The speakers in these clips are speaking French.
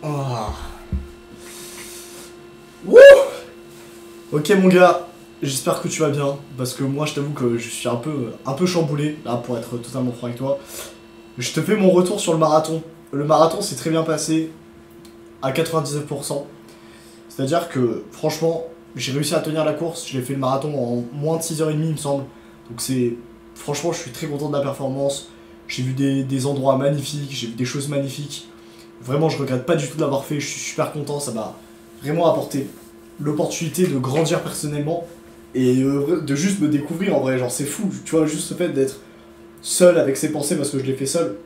Oh. Wouh. Ok mon gars, j'espère que tu vas bien, parce que moi je t'avoue que je suis un peu chamboulé, là pour être totalement franc avec toi. Je te fais mon retour sur le marathon. Le marathon s'est très bien passé à 99%. C'est-à-dire que franchement, j'ai réussi à tenir la course, j'ai fait le marathon en moins de 6h30 il me semble. Donc c'est... Franchement je suis très content de la performance. J'ai vu des endroits magnifiques, j'ai vu des choses magnifiques. Vraiment je regrette pas du tout de l'avoir fait, je suis super content, ça m'a vraiment apporté l'opportunité de grandir personnellement et de juste me découvrir en vrai, genre c'est fou, tu vois, juste le fait d'être seul avec ses pensées parce que je l'ai fait seul,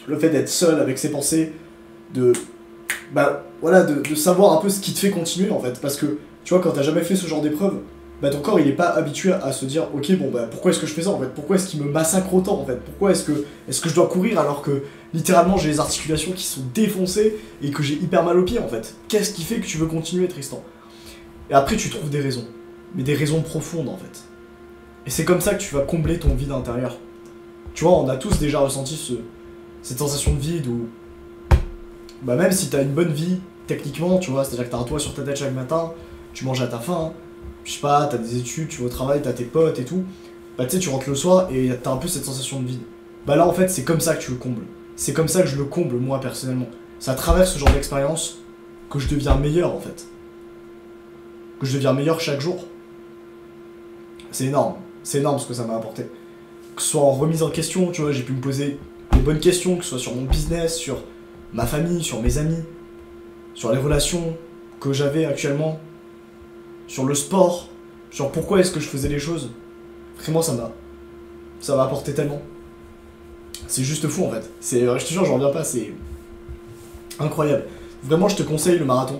le fait d'être seul avec ses pensées, de bah voilà, de savoir un peu ce qui te fait continuer en fait, parce que tu vois quand t'as jamais fait ce genre d'épreuve, bah ton corps il est pas habitué à se dire ok bon bah pourquoi est-ce que je fais ça en fait, pourquoi est-ce qu'il me massacre autant en fait, pourquoi est-ce que je dois courir alors que littéralement j'ai les articulations qui sont défoncées et que j'ai hyper mal aux pieds en fait, qu'est-ce qui fait que tu veux continuer Tristan? Et après tu trouves des raisons, mais des raisons profondes en fait, et c'est comme ça que tu vas combler ton vide intérieur. Tu vois, on a tous déjà ressenti cette sensation de vide où bah même si t'as une bonne vie techniquement, tu vois, c'est à dire que t'as un toit sur ta tête chaque matin, tu manges à ta faim, je sais pas, t'as des études, tu vas au travail, t'as tes potes et tout, bah tu sais, tu rentres le soir et t'as un peu cette sensation de vide. Bah là en fait, c'est comme ça que tu le combles. C'est comme ça que je le comble moi personnellement. C'est à travers ce genre d'expérience que je deviens meilleur en fait. Que je deviens meilleur chaque jour. C'est énorme ce que ça m'a apporté. Que ce soit en remise en question, tu vois, j'ai pu me poser des bonnes questions, que ce soit sur mon business, sur ma famille, sur mes amis, sur les relations que j'avais actuellement, sur le sport, sur pourquoi est-ce que je faisais les choses. Vraiment, ça m'a apporté tellement. C'est juste fou en fait. Je te jure, j'en reviens pas, c'est incroyable. Vraiment, je te conseille le marathon.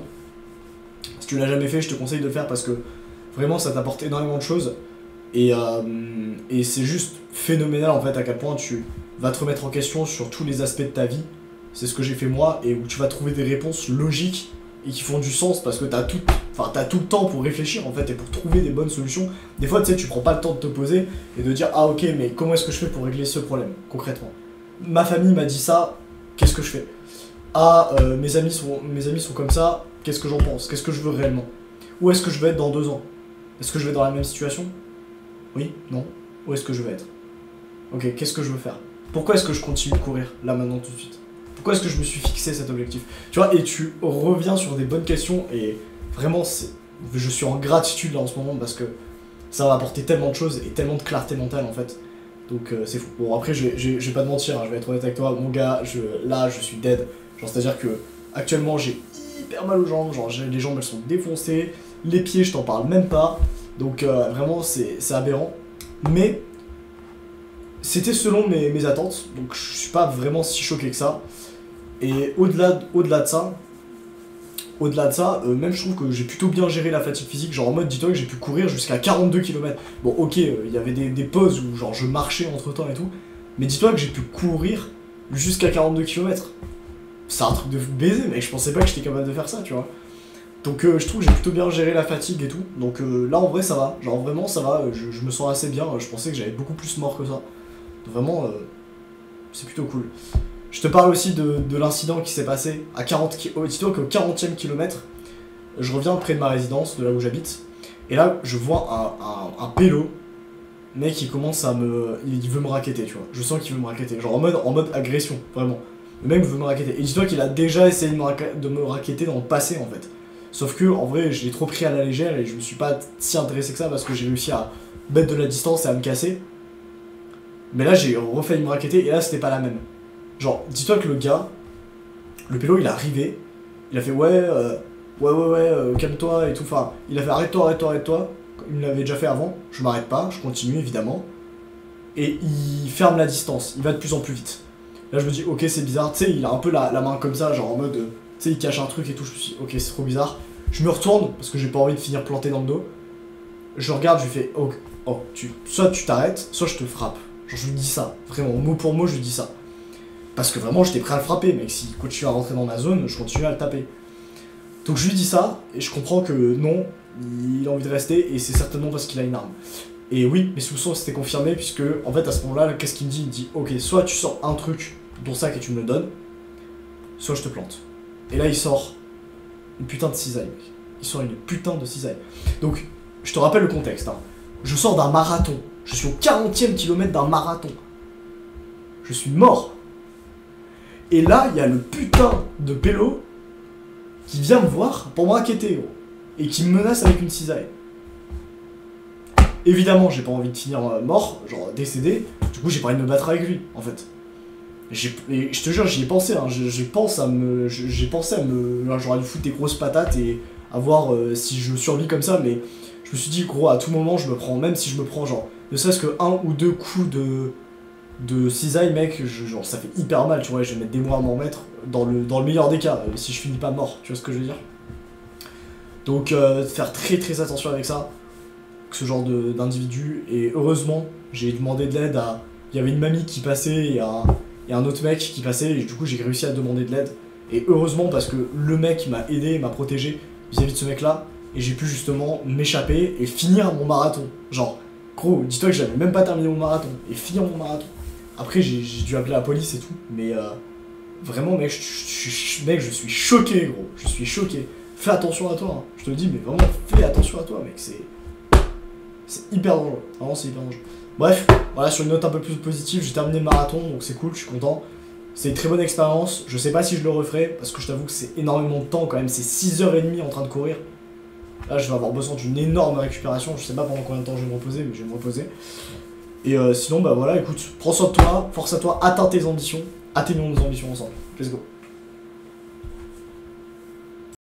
Si tu l'as jamais fait, je te conseille de le faire parce que vraiment, ça t'apporte énormément de choses. Et c'est juste phénoménal en fait à quel point tu vas te remettre en question sur tous les aspects de ta vie. C'est ce que j'ai fait moi et où tu vas trouver des réponses logiques et qui font du sens parce que t'as tout le temps pour réfléchir en fait et pour trouver des bonnes solutions. Des fois tu sais tu prends pas le temps de te poser et de dire ah ok mais comment est-ce que je fais pour régler ce problème concrètement. Ma famille m'a dit ça, qu'est-ce que je fais? Ah mes amis sont comme ça, qu'est-ce que j'en pense? Qu'est-ce que je veux réellement? Où est-ce que je veux être dans 2 ans? Est-ce que je vais être dans la même situation? Oui? Non? Où est-ce que je vais être? Ok, qu'est-ce que je veux faire? Pourquoi est-ce que je continue de courir, là, maintenant, tout de suite? Pourquoi est-ce que je me suis fixé cet objectif? Tu vois, et tu reviens sur des bonnes questions, et vraiment, je suis en gratitude, là, en ce moment, parce que ça va apporter tellement de choses, et tellement de clarté mentale, en fait. Donc, c'est fou. Bon, après, je vais pas te mentir, hein, je vais être honnête avec toi, mon gars, là, je suis dead. Genre, c'est-à-dire que, actuellement, j'ai hyper mal aux jambes, genre, les jambes, elles sont défoncées, les pieds, je t'en parle même pas. Donc vraiment c'est aberrant. Mais c'était selon mes attentes. Donc je suis pas vraiment si choqué que ça. Et au-delà de ça, même je trouve que j'ai plutôt bien géré la fatigue physique. Genre en mode dis-toi que j'ai pu courir jusqu'à 42 km. Bon ok, il y avait des pauses où genre je marchais entre temps et tout. Mais dis-toi que j'ai pu courir jusqu'à 42 km. C'est un truc de baiser, mais je pensais pas que j'étais capable de faire ça, tu vois. Donc je trouve que j'ai plutôt bien géré la fatigue et tout. Donc là en vrai ça va. Genre vraiment ça va. Je me sens assez bien. Je pensais que j'avais beaucoup plus mort que ça. Donc vraiment c'est plutôt cool. Je te parle aussi de l'incident qui s'est passé à 40 km. Dis-toi qu'au 40e kilomètre, je reviens près de ma résidence, de là où j'habite. Et là je vois un pélo. Mec qui commence à il veut me racketter, tu vois. Je sens qu'il veut me racketter. Genre en mode agression, vraiment. Le mec veut me racketter. Et dis-toi qu'il a déjà essayé de me racketter dans le passé en fait. Sauf que, en vrai, je l'ai trop pris à la légère et je me suis pas si intéressé que ça parce que j'ai réussi à mettre de la distance et à me casser. Mais là, j'ai refait me racketter et là, c'était pas la même. Genre, dis-toi que le pélo, il est arrivé, il a fait ouais, calme-toi et tout. Enfin, il a fait arrête-toi. Il me l'avait déjà fait avant, je m'arrête pas, je continue évidemment. Et il ferme la distance, il va de plus en plus vite. Là, je me dis, ok, c'est bizarre, tu sais, il a un peu la main comme ça, genre en mode. Tu sais, il cache un truc et tout, je me suis dit, ok, c'est trop bizarre. Je me retourne, parce que j'ai pas envie de finir planté dans le dos. Je le regarde, je lui fais, soit tu t'arrêtes, soit je te frappe. Genre, je lui dis ça, vraiment, mot pour mot, je lui dis ça. Parce que vraiment, j'étais prêt à le frapper, mec, s'il continue à rentrer dans ma zone, je continue à le taper. Donc je lui dis ça, et je comprends que non, il a envie de rester, et c'est certainement parce qu'il a une arme. Et oui, mes soupçons s'étaient confirmés, puisque, en fait, à ce moment-là, qu'est-ce qu'il me dit? Il me dit, ok, soit tu sors un truc de ton sac et tu me le donnes, soit je te plante. Et là, il sort une putain de cisaille, mec. Il sort une putain de cisaille. Donc, je te rappelle le contexte. Hein. Je sors d'un marathon. Je suis au 40e kilomètre d'un marathon. Je suis mort. Et là, il y a le putain de pélo qui vient me voir pour me raqueter, gros. Et qui me menace avec une cisaille. Évidemment, j'ai pas envie de finir mort, genre décédé. Du coup, j'ai pas envie de me battre avec lui, en fait. Et je te jure, j'y ai pensé, hein. J'ai pensé à me. J'aurais dû foutre des grosses patates et à voir si je survis comme ça, mais je me suis dit, gros, à tout moment, je me prends, même si je me prends, genre, ne serait-ce que un ou deux coups de cisaille, mec, genre, ça fait hyper mal, tu vois, je vais mettre des mois à m'en remettre, dans le meilleur des cas, si je finis pas mort, tu vois ce que je veux dire. Donc, faire très très attention avec ça, ce genre d'individu, et heureusement, j'ai demandé de l'aide à. Il y avait une mamie qui passait et un autre mec qui passait, et du coup, j'ai réussi à demander de l'aide. Et heureusement, parce que le mec m'a aidé, m'a protégé vis-à-vis de ce mec-là, et j'ai pu justement m'échapper et finir mon marathon. Genre, gros, dis-toi que j'avais même pas terminé mon marathon, et finir mon marathon. Après, j'ai dû appeler la police et tout, mais vraiment, mec, je suis choqué, gros. Je suis choqué. Fais attention à toi, hein. Je te le dis, mais vraiment, fais attention à toi, mec. C'est hyper dangereux. Vraiment, c'est hyper dangereux. Bref, voilà, sur une note un peu plus positive, j'ai terminé le marathon, donc c'est cool, je suis content. C'est une très bonne expérience. Je sais pas si je le referai, parce que je t'avoue que c'est énormément de temps quand même. C'est 6h30 en train de courir. Là, je vais avoir besoin d'une énorme récupération. Je sais pas pendant combien de temps je vais me reposer, mais je vais me reposer. Et sinon, bah voilà, écoute, prends soin de toi, force à toi, atteins tes ambitions. Atteignons nos ambitions ensemble. Let's go.